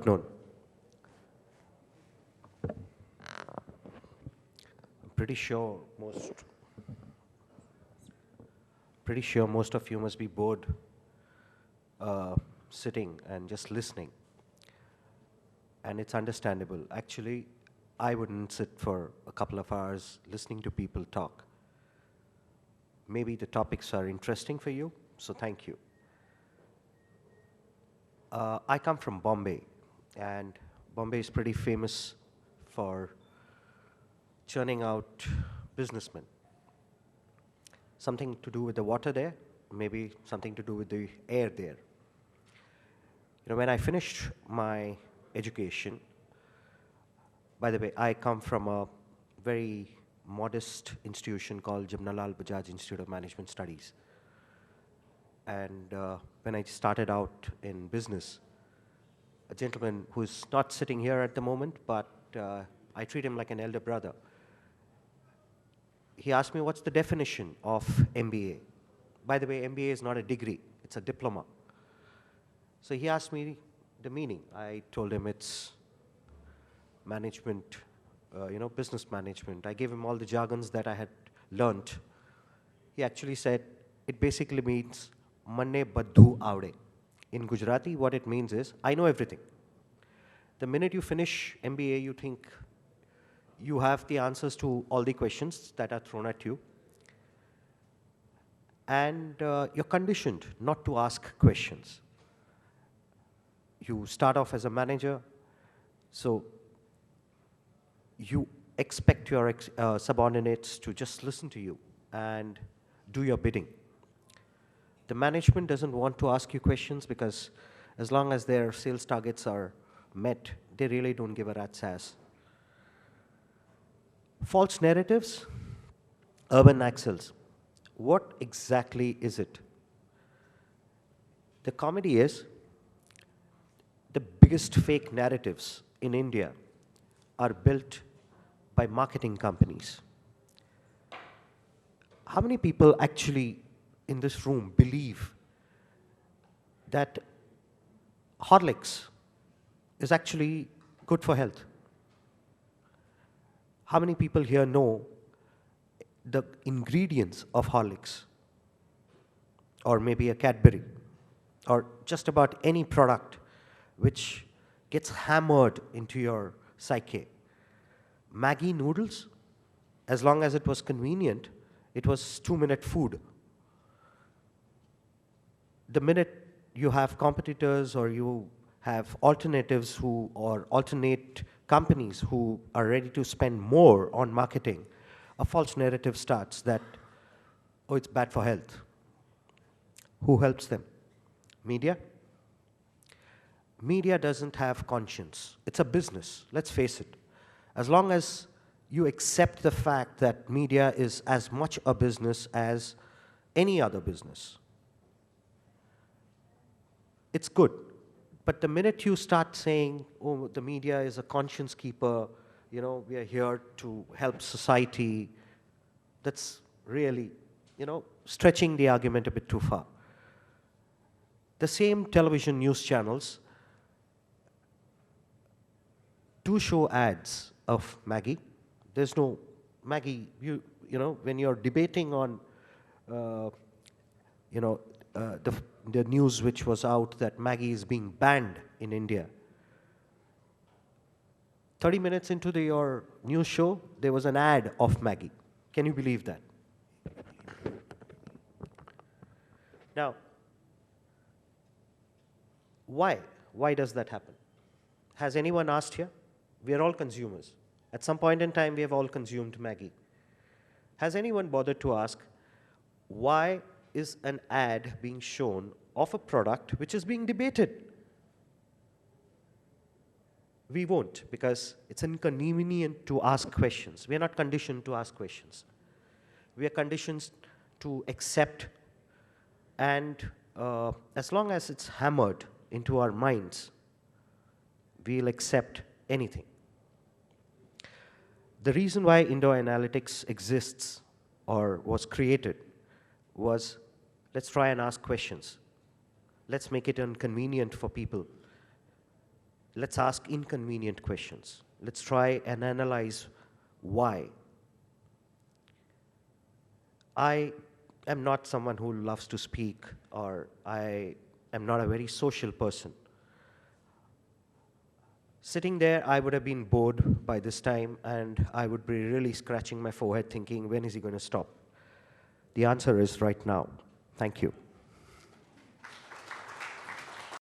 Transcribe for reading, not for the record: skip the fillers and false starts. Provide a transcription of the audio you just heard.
afternoon. I'm pretty sure most of you must be bored sitting and just listening. And it's understandable. Actually, I wouldn't sit for a couple of hours listening to people talk. Maybe the topics are interesting for you, so thank you. I come from Bombay, and Bombay is pretty famous for churning out businessmen. Something to do with the water there, maybe something to do with the air there. You know, when I finished my education, by the way, I come from a very modest institution called Jamnalal Bajaj Institute of Management Studies. And when I started out in business, a gentleman who's not sitting here at the moment, but I treat him like an elder brother. He asked me, what's the definition of MBA? By the way, MBA is not a degree, it's a diploma. So he asked me the meaning. I told him it's management, business management. I gave him all the jargons that I had learnt. He actually said, it basically means Manne Badhu Avde. In Gujarati, what it means is, I know everything. The minute you finish MBA, you think you have the answers to all the questions that are thrown at you. And you're conditioned not to ask questions. You start off as a manager, so you expect your subordinates to just listen to you and do your bidding. The management doesn't want to ask you questions because as long as their sales targets are met, they really don't give a rat's ass. False narratives, urban Naxals. What exactly is it? The comedy is the biggest fake narratives in India are built by marketing companies. How many people actually in this room believe that Horlicks is actually good for health? How many people here know the ingredients of Horlicks? Or maybe a Cadbury? Or just about any product which gets hammered into your psyche? Maggi noodles, as long as it was convenient, it was 2-minute food. The minute you have competitors or you have alternatives or alternate companies who are ready to spend more on marketing, a false narrative starts that, oh, it's bad for health. Who helps them? Media? Media doesn't have conscience. It's a business, let's face it. As long as you accept the fact that media is as much a business as any other business, it's good. But the minute you start saying, oh, the media is a conscience keeper, we are here to help society, that's really, stretching the argument a bit too far. The same television news channels do show ads of Maggi. There's no Maggi, when you're debating on, the news which was out that Maggi is being banned in India. 30 minutes into your news show, there was an ad of Maggi. Can you believe that? Now, why? Why does that happen? Has anyone asked here? We are all consumers. At some point in time, we have all consumed Maggi. Has anyone bothered to ask, why is an ad being shown of a product which is being debated? We won't, because it's inconvenient to ask questions. We are not conditioned to ask questions. We are conditioned to accept, and as long as it's hammered into our minds, we'll accept anything. The reason why IndoiAnalytics exists or was created was, let's try and ask questions. Let's make it inconvenient for people let's ask inconvenient questions. Let's try and analyze why. I am not someone who loves to speak, or I am not a very social person. Sitting there, I would have been bored by this time, and I would be really scratching my forehead thinking, when is he going to stop? The answer is right now. Thank you.